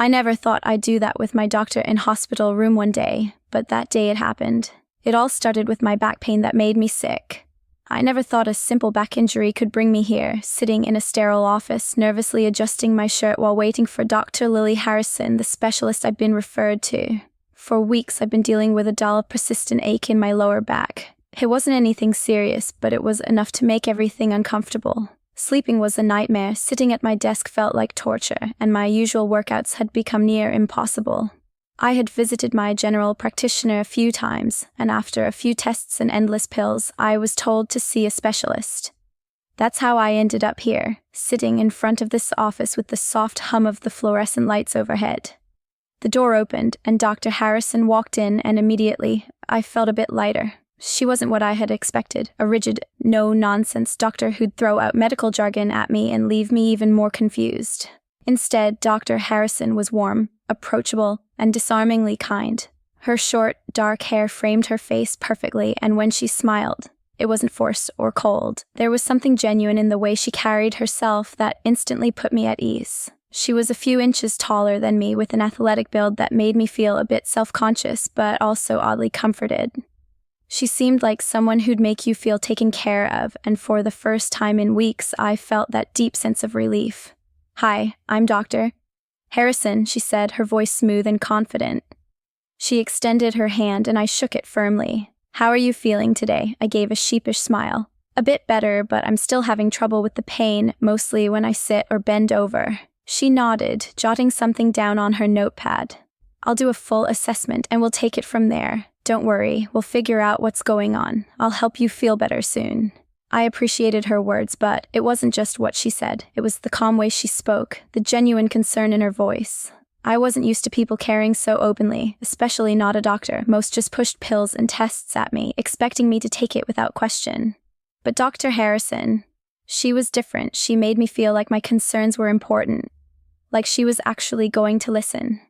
I never thought I'd do that with my doctor in hospital room one day, but that day it happened. It all started with my back pain that made me sick. I never thought a simple back injury could bring me here, sitting in a sterile office, nervously adjusting my shirt while waiting for Dr. Lily Harrison, the specialist I'd been referred to. For weeks, I'd been dealing with a dull, persistent ache in my lower back. It wasn't anything serious, but it was enough to make everything uncomfortable. Sleeping was a nightmare, sitting at my desk felt like torture, and my usual workouts had become near impossible. I had visited my general practitioner a few times, and after a few tests and endless pills, I was told to see a specialist. That's how I ended up here, sitting in front of this office with the soft hum of the fluorescent lights overhead. The door opened, and Dr. Harrison walked in, and immediately, I felt a bit lighter. She wasn't what I had expected, a rigid, no-nonsense doctor who'd throw out medical jargon at me and leave me even more confused. Instead, Dr. Harrison was warm, approachable, and disarmingly kind. Her short, dark hair framed her face perfectly, and when she smiled, it wasn't forced or cold. There was something genuine in the way she carried herself that instantly put me at ease. She was a few inches taller than me, with an athletic build that made me feel a bit self-conscious, but also oddly comforted. She seemed like someone who'd make you feel taken care of, and for the first time in weeks, I felt that deep sense of relief. "Hi, I'm Dr. Harrison," she said, her voice smooth and confident. She extended her hand and I shook it firmly. "How are you feeling today?" I gave a sheepish smile. "A bit better, but I'm still having trouble with the pain, mostly when I sit or bend over." She nodded, jotting something down on her notepad. "I'll do a full assessment and we'll take it from there. Don't worry, we'll figure out what's going on. I'll help you feel better soon." I appreciated her words, but it wasn't just what she said. It was the calm way she spoke, the genuine concern in her voice. I wasn't used to people caring so openly, especially not a doctor. Most just pushed pills and tests at me, expecting me to take it without question. But Dr. Harrison, she was different. She made me feel like my concerns were important, like she was actually going to listen.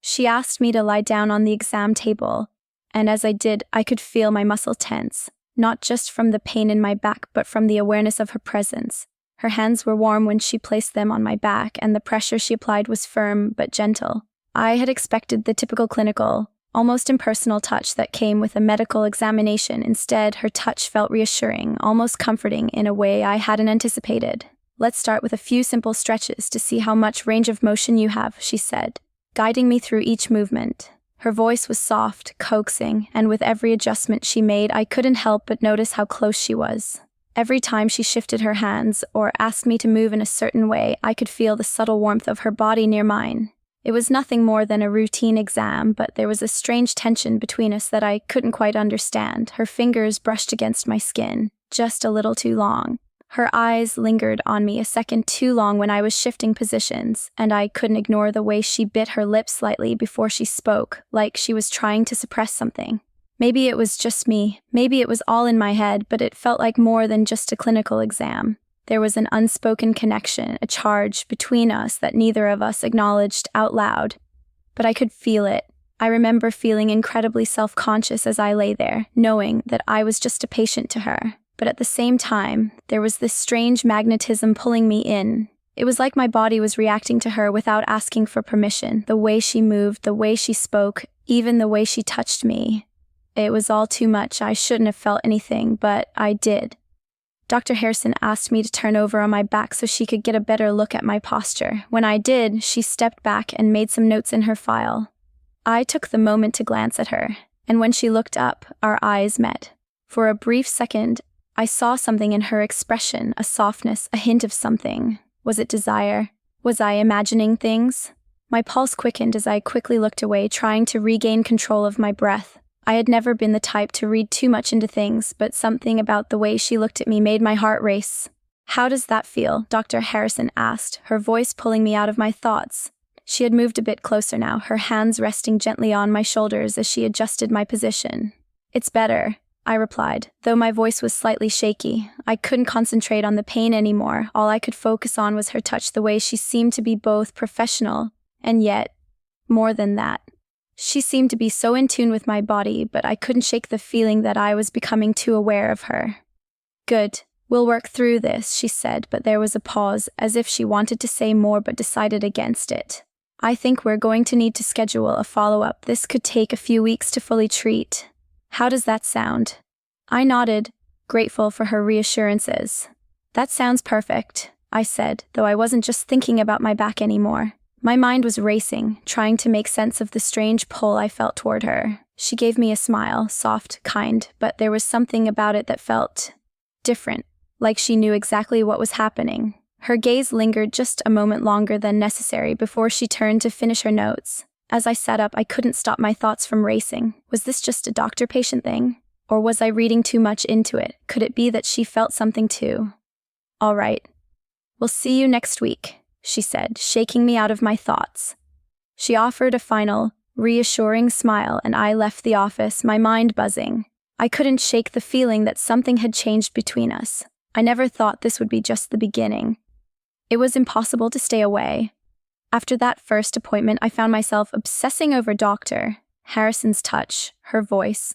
She asked me to lie down on the exam table, and as I did, I could feel my muscle tense. Not just from the pain in my back, but from the awareness of her presence. Her hands were warm when she placed them on my back, and the pressure she applied was firm but gentle. I had expected the typical clinical, almost impersonal touch that came with a medical examination. Instead, her touch felt reassuring, almost comforting in a way I hadn't anticipated. "Let's start with a few simple stretches to see how much range of motion you have," she said, guiding me through each movement. Her voice was soft, coaxing, and with every adjustment she made, I couldn't help but notice how close she was. Every time she shifted her hands or asked me to move in a certain way, I could feel the subtle warmth of her body near mine. It was nothing more than a routine exam, but there was a strange tension between us that I couldn't quite understand. Her fingers brushed against my skin, just a little too long. Her eyes lingered on me a second too long when I was shifting positions, and I couldn't ignore the way she bit her lips slightly before she spoke, like she was trying to suppress something. Maybe it was just me, maybe it was all in my head, but it felt like more than just a clinical exam. There was an unspoken connection, a charge between us that neither of us acknowledged out loud. But I could feel it. I remember feeling incredibly self-conscious as I lay there, knowing that I was just a patient to her. But at the same time, there was this strange magnetism pulling me in. It was like my body was reacting to her without asking for permission. The way she moved, the way she spoke, even the way she touched me. It was all too much. I shouldn't have felt anything, but I did. Dr. Harrison asked me to turn over on my back so she could get a better look at my posture. When I did, she stepped back and made some notes in her file. I took the moment to glance at her, and when she looked up, our eyes met. For a brief second, I saw something in her expression, a softness, a hint of something. Was it desire? Was I imagining things? My pulse quickened as I quickly looked away, trying to regain control of my breath. I had never been the type to read too much into things, but something about the way she looked at me made my heart race. "How does that feel?" Dr. Harrison asked, her voice pulling me out of my thoughts. She had moved a bit closer now, her hands resting gently on my shoulders as she adjusted my position. "It's better," I replied, though my voice was slightly shaky. I couldn't concentrate on the pain anymore. All I could focus on was her touch, the way she seemed to be both professional and yet more than that. She seemed to be so in tune with my body, but I couldn't shake the feeling that I was becoming too aware of her. "Good. We'll work through this," she said, but there was a pause, as if she wanted to say more but decided against it. I think we're going to need to schedule a follow-up. This could take a few weeks to fully treat. How does that sound? I nodded, grateful for her reassurances. That sounds perfect, I said, though I wasn't just thinking about my back anymore. My mind was racing, trying to make sense of the strange pull I felt toward her. She gave me a smile, soft, kind, but there was something about it that felt different, like she knew exactly what was happening. Her gaze lingered just a moment longer than necessary before she turned to finish her notes. As I sat up, I couldn't stop my thoughts from racing. Was this just a doctor-patient thing? Or was I reading too much into it? Could it be that she felt something too? All right. We'll see you next week, she said, shaking me out of my thoughts. She offered a final, reassuring smile, and I left the office, my mind buzzing. I couldn't shake the feeling that something had changed between us. I never thought this would be just the beginning. It was impossible to stay away. After that first appointment, I found myself obsessing over Dr. Harrison's touch, her voice,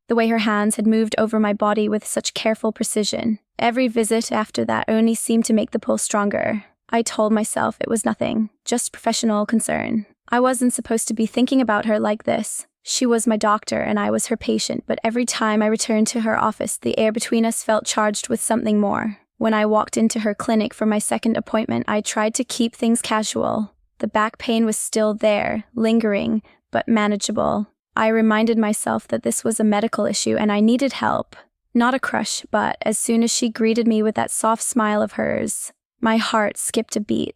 the way her hands had moved over my body with such careful precision. Every visit after that only seemed to make the pull stronger. I told myself it was nothing, just professional concern. I wasn't supposed to be thinking about her like this. She was my doctor and I was her patient, but every time I returned to her office, the air between us felt charged with something more. When I walked into her clinic for my second appointment, I tried to keep things casual. The back pain was still there, lingering, but manageable. I reminded myself that this was a medical issue and I needed help. Not a crush, but as soon as she greeted me with that soft smile of hers, my heart skipped a beat.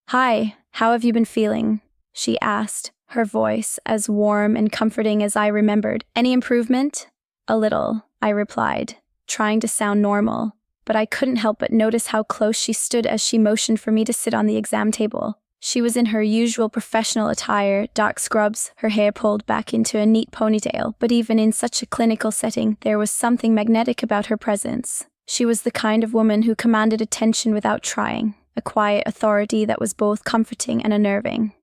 "Hi, how have you been feeling?" she asked, her voice as warm and comforting as I remembered. "Any improvement?" "A little," I replied, trying to sound normal, but I couldn't help but notice how close she stood as she motioned for me to sit on the exam table. She was in her usual professional attire, dark scrubs, her hair pulled back into a neat ponytail, but even in such a clinical setting, there was something magnetic about her presence. She was the kind of woman who commanded attention without trying, a quiet authority that was both comforting and unnerving.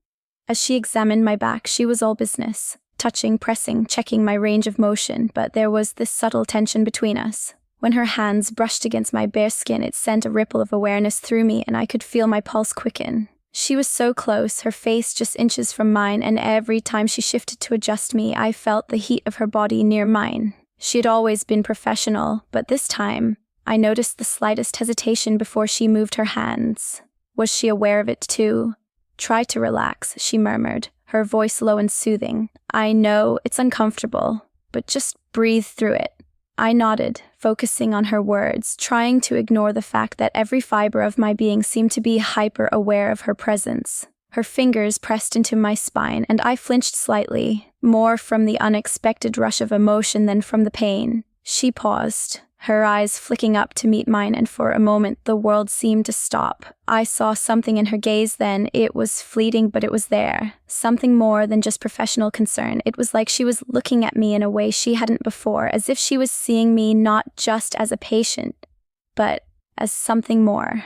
As she examined my back, she was all business, touching, pressing, checking my range of motion, but there was this subtle tension between us. When her hands brushed against my bare skin, it sent a ripple of awareness through me, and I could feel my pulse quicken. She was so close, her face just inches from mine, and every time she shifted to adjust me, I felt the heat of her body near mine. She had always been professional, but this time, I noticed the slightest hesitation before she moved her hands. Was she aware of it too? "Try to relax," she murmured, her voice low and soothing. "I know it's uncomfortable, but just breathe through it." I nodded, focusing on her words, trying to ignore the fact that every fiber of my being seemed to be hyper-aware of her presence. Her fingers pressed into my spine, and I flinched slightly, more from the unexpected rush of emotion than from the pain. She paused, her eyes flicking up to meet mine, and for a moment the world seemed to stop. I saw something in her gaze then. It was fleeting, but it was there. Something more than just professional concern. It was like she was looking at me in a way she hadn't before, as if she was seeing me not just as a patient, but as something more.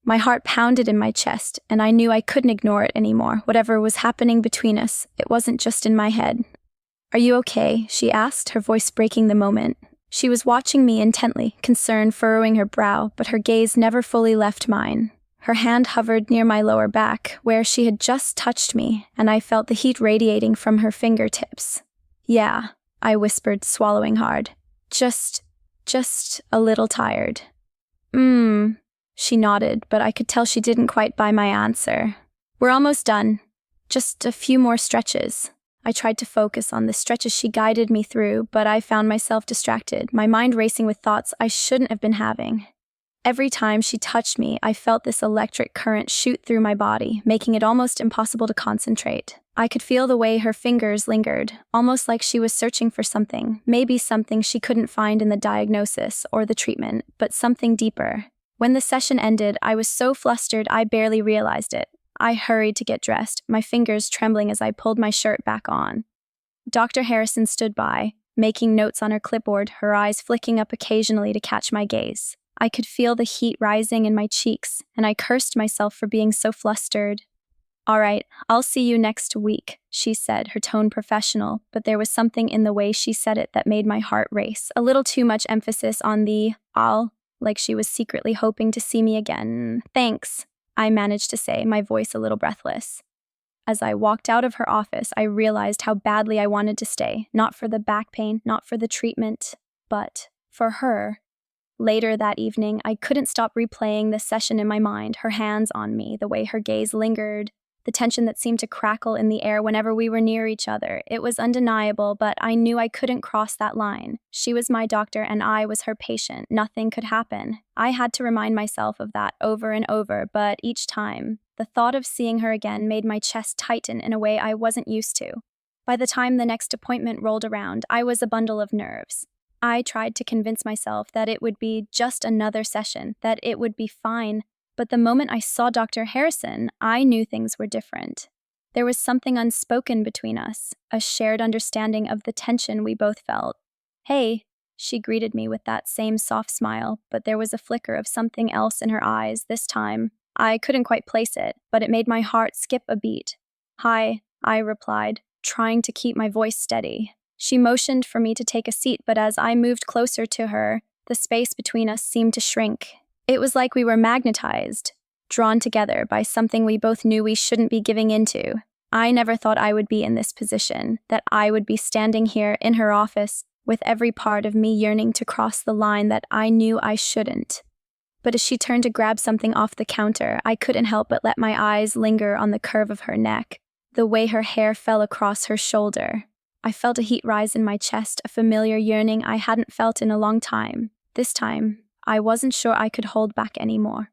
My heart pounded in my chest, and I knew I couldn't ignore it anymore. Whatever was happening between us, it wasn't just in my head. "Are you okay?" she asked, her voice breaking the moment. She was watching me intently, concern furrowing her brow, but her gaze never fully left mine. Her hand hovered near my lower back, where she had just touched me, and I felt the heat radiating from her fingertips. "Yeah," I whispered, swallowing hard. Just a little tired." She nodded, but I could tell she didn't quite buy my answer. "We're almost done. Just a few more stretches." I tried to focus on the stretches she guided me through, but I found myself distracted, my mind racing with thoughts I shouldn't have been having. Every time she touched me, I felt this electric current shoot through my body, making it almost impossible to concentrate. I could feel the way her fingers lingered, almost like she was searching for something, maybe something she couldn't find in the diagnosis or the treatment, but something deeper. When the session ended, I was so flustered I barely realized it. I hurried to get dressed, my fingers trembling as I pulled my shirt back on. Dr. Harrison stood by, making notes on her clipboard, her eyes flicking up occasionally to catch my gaze. I could feel the heat rising in my cheeks, and I cursed myself for being so flustered. "All right, I'll see you next week," she said, her tone professional, but there was something in the way she said it that made my heart race, a little too much emphasis on the "I'll," like she was secretly hoping to see me again. "Thanks," I managed to say, my voice a little breathless. As I walked out of her office, I realized how badly I wanted to stay, not for the back pain, not for the treatment, but for her. Later that evening, I couldn't stop replaying this session in my mind, her hands on me, the way her gaze lingered, the tension that seemed to crackle in the air whenever we were near each other. It was undeniable, but I knew I couldn't cross that line. She was my doctor and I was her patient. Nothing could happen. I had to remind myself of that over and over, but each time, the thought of seeing her again made my chest tighten in a way I wasn't used to. By the time the next appointment rolled around, I was a bundle of nerves. I tried to convince myself that it would be just another session, that it would be fine, but the moment I saw Dr. Harrison, I knew things were different. There was something unspoken between us, a shared understanding of the tension we both felt. "Hey," she greeted me with that same soft smile, but there was a flicker of something else in her eyes this time. I couldn't quite place it, but it made my heart skip a beat. "Hi," I replied, trying to keep my voice steady. She motioned for me to take a seat, but as I moved closer to her, the space between us seemed to shrink. It was like we were magnetized, drawn together by something we both knew we shouldn't be giving into. I never thought I would be in this position, that I would be standing here in her office with every part of me yearning to cross the line that I knew I shouldn't. But as she turned to grab something off the counter, I couldn't help but let my eyes linger on the curve of her neck, the way her hair fell across her shoulder. I felt a heat rise in my chest, a familiar yearning I hadn't felt in a long time. This time, I wasn't sure I could hold back anymore.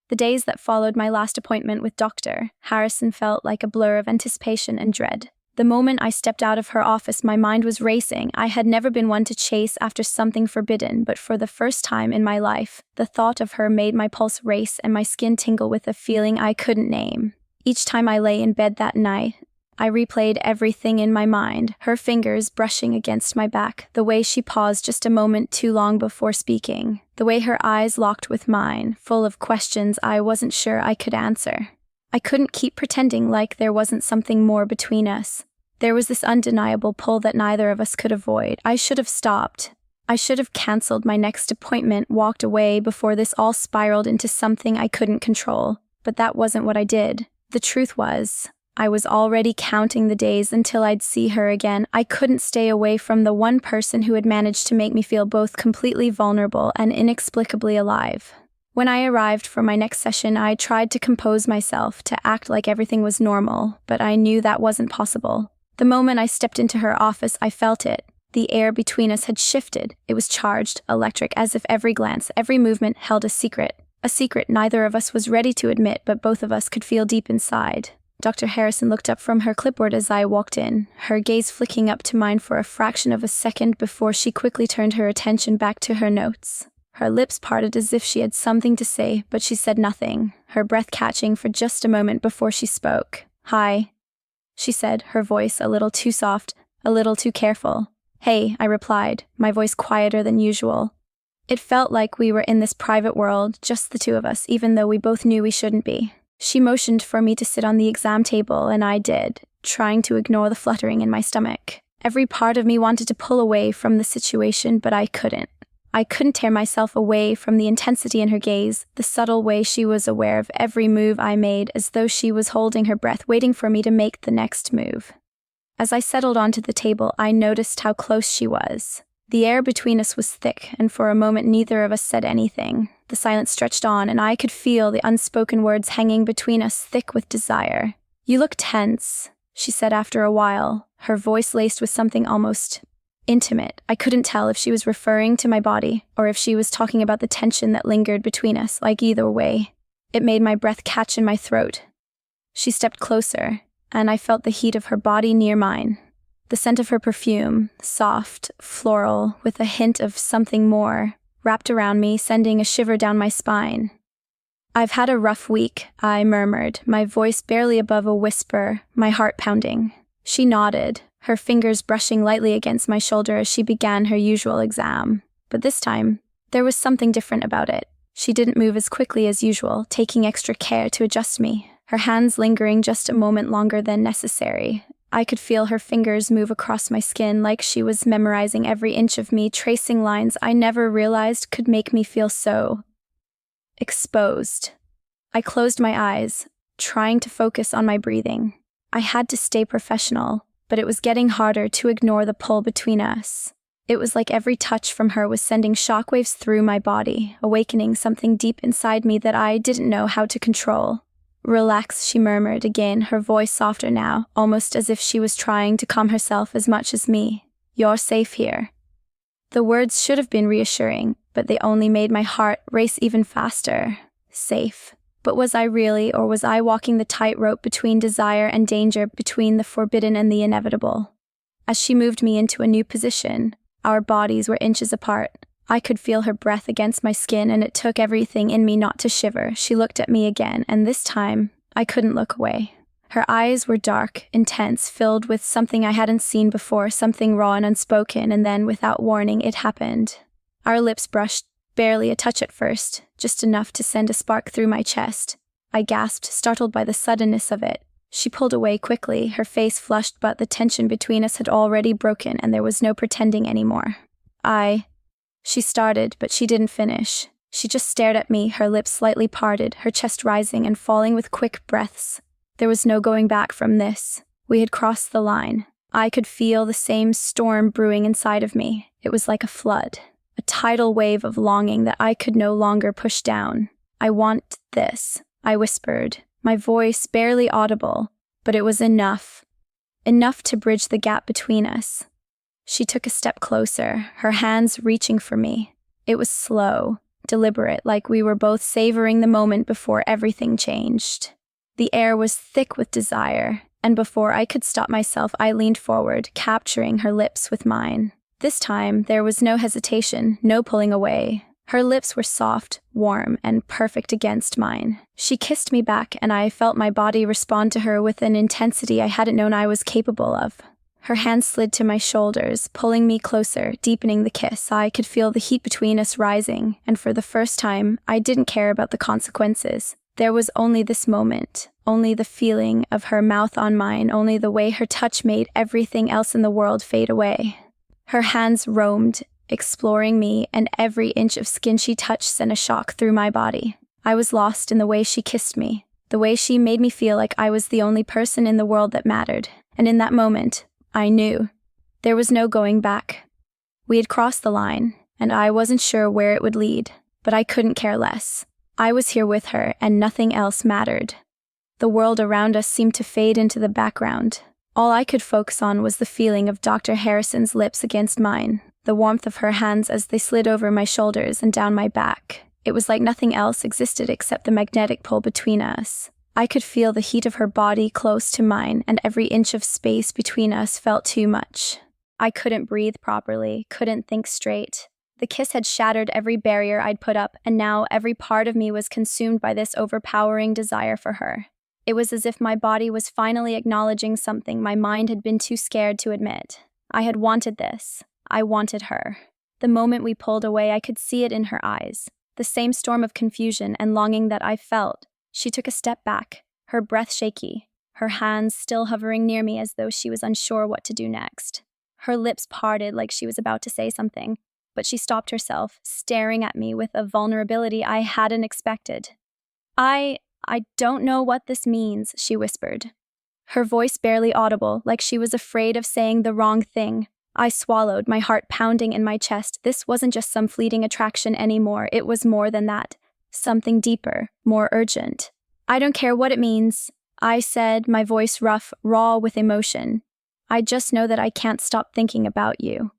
The days that followed my last appointment with Dr. Harrison felt like a blur of anticipation and dread. The moment I stepped out of her office, my mind was racing. I had never been one to chase after something forbidden, but for the first time in my life, the thought of her made my pulse race and my skin tingle with a feeling I couldn't name. Each time I lay in bed that night, I replayed everything in my mind, her fingers brushing against my back, the way she paused just a moment too long before speaking, the way her eyes locked with mine, full of questions I wasn't sure I could answer. I couldn't keep pretending like there wasn't something more between us. There was this undeniable pull that neither of us could avoid. I should have stopped. I should have canceled my next appointment, walked away before this all spiraled into something I couldn't control. But that wasn't what I did. The truth was, I was already counting the days until I'd see her again. I couldn't stay away from the one person who had managed to make me feel both completely vulnerable and inexplicably alive. When I arrived for my next session, I tried to compose myself, to act like everything was normal, but I knew that wasn't possible. The moment I stepped into her office, I felt it. The air between us had shifted. It was charged, electric, as if every glance, every movement held a secret neither of us was ready to admit, but both of us could feel deep inside. Dr. Harrison looked up from her clipboard as I walked in, her gaze flicking up to mine for a fraction of a second before she quickly turned her attention back to her notes. Her lips parted as if she had something to say, but she said nothing, her breath catching for just a moment before she spoke. "Hi," she said, her voice a little too soft, a little too careful. "Hey," I replied, my voice quieter than usual. It felt like we were in this private world, just the two of us, even though we both knew we shouldn't be. She motioned for me to sit on the exam table, and I did, trying to ignore the fluttering in my stomach. Every part of me wanted to pull away from the situation, but I couldn't. I couldn't tear myself away from the intensity in her gaze, the subtle way she was aware of every move I made, as though she was holding her breath, waiting for me to make the next move. As I settled onto the table, I noticed how close she was. The air between us was thick, and for a moment neither of us said anything. The silence stretched on, and I could feel the unspoken words hanging between us, thick with desire. "You look tense," she said after a while, her voice laced with something almost intimate. I couldn't tell if she was referring to my body, or if she was talking about the tension that lingered between us. Like either way, it made my breath catch in my throat. She stepped closer, and I felt the heat of her body near mine. The scent of her perfume, soft, floral, with a hint of something more, wrapped around me, sending a shiver down my spine. "I've had a rough week," I murmured, my voice barely above a whisper, my heart pounding. She nodded, her fingers brushing lightly against my shoulder as she began her usual exam. But this time, there was something different about it. She didn't move as quickly as usual, taking extra care to adjust me, her hands lingering just a moment longer than necessary. I could feel her fingers move across my skin like she was memorizing every inch of me, tracing lines I never realized could make me feel so exposed. I closed my eyes, trying to focus on my breathing. I had to stay professional, but it was getting harder to ignore the pull between us. It was like every touch from her was sending shockwaves through my body, awakening something deep inside me that I didn't know how to control. "Relax," she murmured again, her voice softer now, almost as if she was trying to calm herself as much as me. "You're safe here." The words should have been reassuring, but they only made my heart race even faster. Safe. But was I really, or was I walking the tightrope between desire and danger, between the forbidden and the inevitable? As she moved me into a new position, our bodies were inches apart. I could feel her breath against my skin, and it took everything in me not to shiver. She looked at me again, and this time, I couldn't look away. Her eyes were dark, intense, filled with something I hadn't seen before, something raw and unspoken, and then, without warning, it happened. Our lips brushed, barely a touch at first, just enough to send a spark through my chest. I gasped, startled by the suddenness of it. She pulled away quickly, her face flushed, but the tension between us had already broken, and there was no pretending anymore. She started, but she didn't finish. She just stared at me, her lips slightly parted, her chest rising and falling with quick breaths. There was no going back from this. We had crossed the line. I could feel the same storm brewing inside of me. It was like a flood, a tidal wave of longing that I could no longer push down. "I want this," I whispered, my voice barely audible, but it was enough. Enough to bridge the gap between us. She took a step closer, her hands reaching for me. It was slow, deliberate, like we were both savoring the moment before everything changed. The air was thick with desire, and before I could stop myself, I leaned forward, capturing her lips with mine. This time, there was no hesitation, no pulling away. Her lips were soft, warm, and perfect against mine. She kissed me back, and I felt my body respond to her with an intensity I hadn't known I was capable of. Her hands slid to my shoulders, pulling me closer, deepening the kiss. I could feel the heat between us rising, and for the first time, I didn't care about the consequences. There was only this moment, only the feeling of her mouth on mine, only the way her touch made everything else in the world fade away. Her hands roamed, exploring me, and every inch of skin she touched sent a shock through my body. I was lost in the way she kissed me, the way she made me feel like I was the only person in the world that mattered. And in that moment, I knew. There was no going back. We had crossed the line, and I wasn't sure where it would lead, but I couldn't care less. I was here with her, and nothing else mattered. The world around us seemed to fade into the background. All I could focus on was the feeling of Dr. Harrison's lips against mine, the warmth of her hands as they slid over my shoulders and down my back. It was like nothing else existed except the magnetic pull between us. I could feel the heat of her body close to mine, and every inch of space between us felt too much. I couldn't breathe properly, couldn't think straight. The kiss had shattered every barrier I'd put up, and now every part of me was consumed by this overpowering desire for her. It was as if my body was finally acknowledging something my mind had been too scared to admit. I had wanted this. I wanted her. The moment we pulled away, I could see it in her eyes. The same storm of confusion and longing that I felt. She took a step back, her breath shaky, her hands still hovering near me as though she was unsure what to do next. Her lips parted like she was about to say something, but she stopped herself, staring at me with a vulnerability I hadn't expected. I don't know what this means," she whispered. Her voice barely audible, like she was afraid of saying the wrong thing. I swallowed, my heart pounding in my chest. This wasn't just some fleeting attraction anymore, it was more than that. Something deeper, more urgent. "I don't care what it means," I said, my voice rough, raw with emotion. "I just know that I can't stop thinking about you."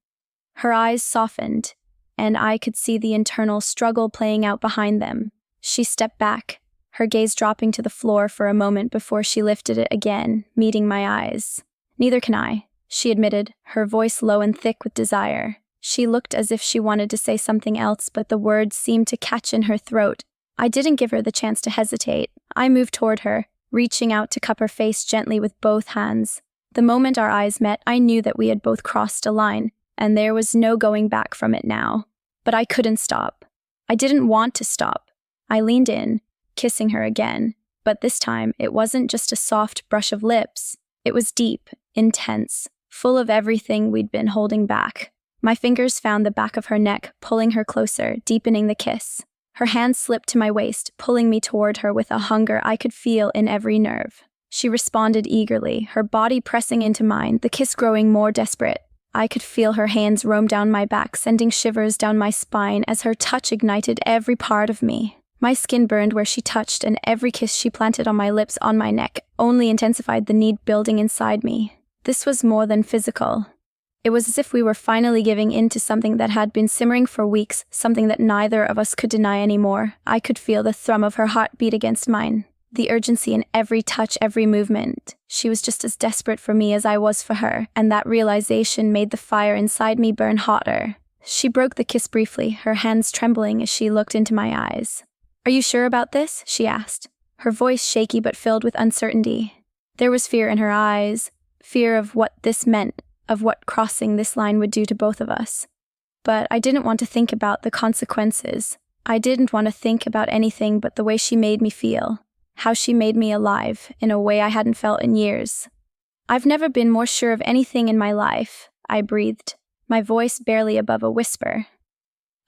Her eyes softened, and I could see the internal struggle playing out behind them. She stepped back, her gaze dropping to the floor for a moment before she lifted it again, meeting my eyes. "Neither can I," she admitted, her voice low and thick with desire. She looked as if she wanted to say something else, but the words seemed to catch in her throat. I didn't give her the chance to hesitate. I moved toward her, reaching out to cup her face gently with both hands. The moment our eyes met, I knew that we had both crossed a line, and there was no going back from it now. But I couldn't stop. I didn't want to stop. I leaned in, kissing her again, but this time it wasn't just a soft brush of lips. It was deep, intense, full of everything we'd been holding back. My fingers found the back of her neck, pulling her closer, deepening the kiss. Her hands slipped to my waist, pulling me toward her with a hunger I could feel in every nerve. She responded eagerly, her body pressing into mine, the kiss growing more desperate. I could feel her hands roam down my back, sending shivers down my spine as her touch ignited every part of me. My skin burned where she touched, and every kiss she planted on my lips, on my neck, only intensified the need building inside me. This was more than physical. It was as if we were finally giving in to something that had been simmering for weeks, something that neither of us could deny anymore. I could feel the thrum of her heart beat against mine, the urgency in every touch, every movement. She was just as desperate for me as I was for her, and that realization made the fire inside me burn hotter. She broke the kiss briefly, her hands trembling as she looked into my eyes. "Are you sure about this?" she asked, her voice shaky but filled with uncertainty. There was fear in her eyes, fear of what this meant, of what crossing this line would do to both of us. But I didn't want to think about the consequences. I didn't want to think about anything but the way she made me feel, how she made me alive in a way I hadn't felt in years. "I've never been more sure of anything in my life," I breathed, my voice barely above a whisper.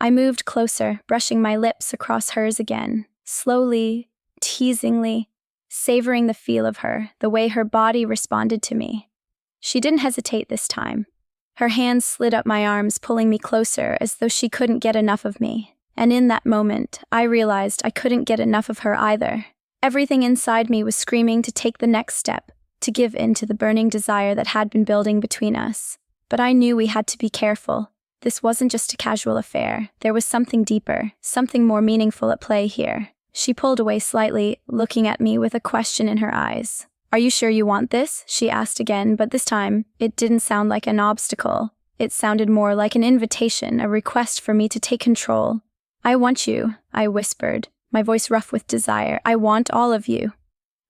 I moved closer, brushing my lips across hers again, slowly, teasingly, savoring the feel of her, the way her body responded to me. She didn't hesitate this time. Her hands slid up my arms, pulling me closer as though she couldn't get enough of me. And in that moment, I realized I couldn't get enough of her either. Everything inside me was screaming to take the next step, to give in to the burning desire that had been building between us. But I knew we had to be careful. This wasn't just a casual affair. There was something deeper, something more meaningful at play here. She pulled away slightly, looking at me with a question in her eyes. "Are you sure you want this?" she asked again, but this time, it didn't sound like an obstacle. It sounded more like an invitation, a request for me to take control. "I want you," I whispered, my voice rough with desire. "I want all of you."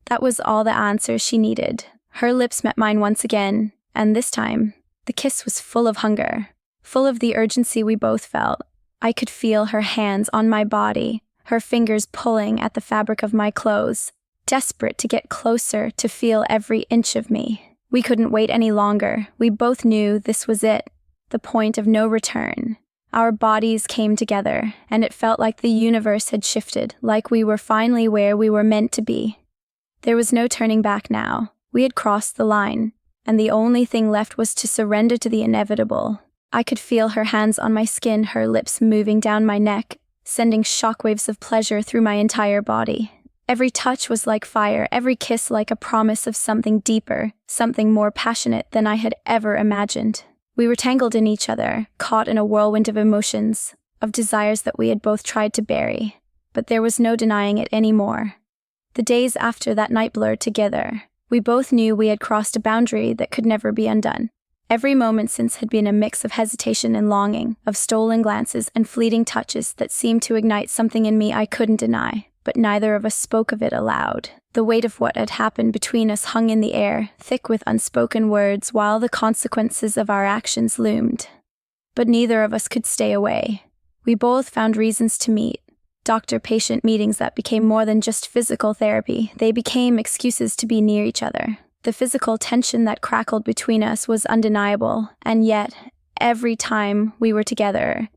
That was all the answer she needed. Her lips met mine once again, and this time, the kiss was full of hunger, full of the urgency we both felt. I could feel her hands on my body, her fingers pulling at the fabric of my clothes, desperate to get closer, to feel every inch of me. We couldn't wait any longer. We both knew this was it, the point of no return. Our bodies came together, and it felt like the universe had shifted, like we were finally where we were meant to be. There was no turning back now. We had crossed the line, and the only thing left was to surrender to the inevitable. I could feel her hands on my skin, her lips moving down my neck, sending shockwaves of pleasure through my entire body. Every touch was like fire, every kiss like a promise of something deeper, something more passionate than I had ever imagined. We were tangled in each other, caught in a whirlwind of emotions, of desires that we had both tried to bury, but there was no denying it anymore. The days after that night blurred together. We both knew we had crossed a boundary that could never be undone. Every moment since had been a mix of hesitation and longing, of stolen glances and fleeting touches that seemed to ignite something in me I couldn't deny. But neither of us spoke of it aloud. The weight of what had happened between us hung in the air, thick with unspoken words, while the consequences of our actions loomed. But neither of us could stay away. We both found reasons to meet. Doctor-patient meetings that became more than just physical therapy. They became excuses to be near each other. The physical tension that crackled between us was undeniable, and yet, every time we were together,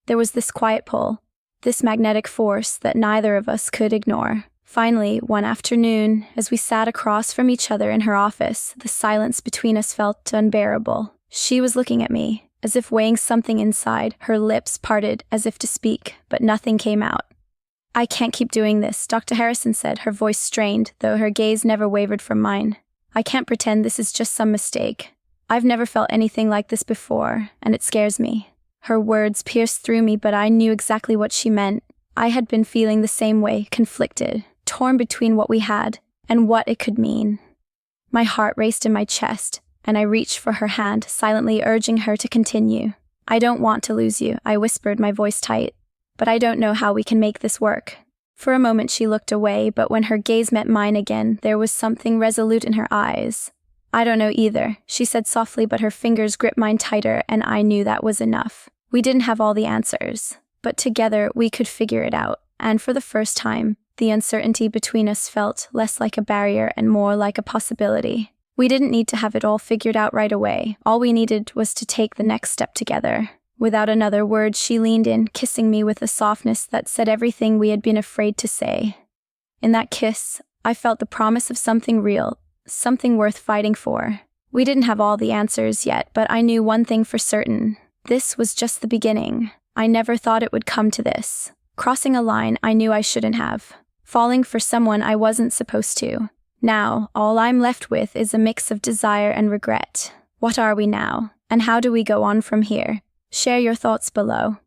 there was this quiet pull, this magnetic force that neither of us could ignore. Finally, one afternoon, as we sat across from each other in her office, the silence between us felt unbearable. She was looking at me, as if weighing something inside, her lips parted as if to speak, but nothing came out. "I can't keep doing this," Dr. Harrison said, her voice strained, though her gaze never wavered from mine. "I can't pretend this is just some mistake. I've never felt anything like this before, and it scares me." Her words pierced through me, but I knew exactly what she meant. I had been feeling the same way, conflicted, torn between what we had and what it could mean. My heart raced in my chest, and I reached for her hand, silently urging her to continue. "I don't want to lose you," I whispered, my voice tight, "but I don't know how we can make this work." For a moment she looked away, but when her gaze met mine again, there was something resolute in her eyes. "I don't know either," she said softly, but her fingers gripped mine tighter, and I knew that was enough. We didn't have all the answers, but together we could figure it out, and for the first time, the uncertainty between us felt less like a barrier and more like a possibility. We didn't need to have it all figured out right away. All we needed was to take the next step together. Without another word, she leaned in, kissing me with a softness that said everything we had been afraid to say. In that kiss, I felt the promise of something real, something worth fighting for. We didn't have all the answers yet, but I knew one thing for certain. This was just the beginning. I never thought it would come to this. Crossing a line I knew I shouldn't have. Falling for someone I wasn't supposed to. Now, all I'm left with is a mix of desire and regret. What are we now? And how do we go on from here? Share your thoughts below.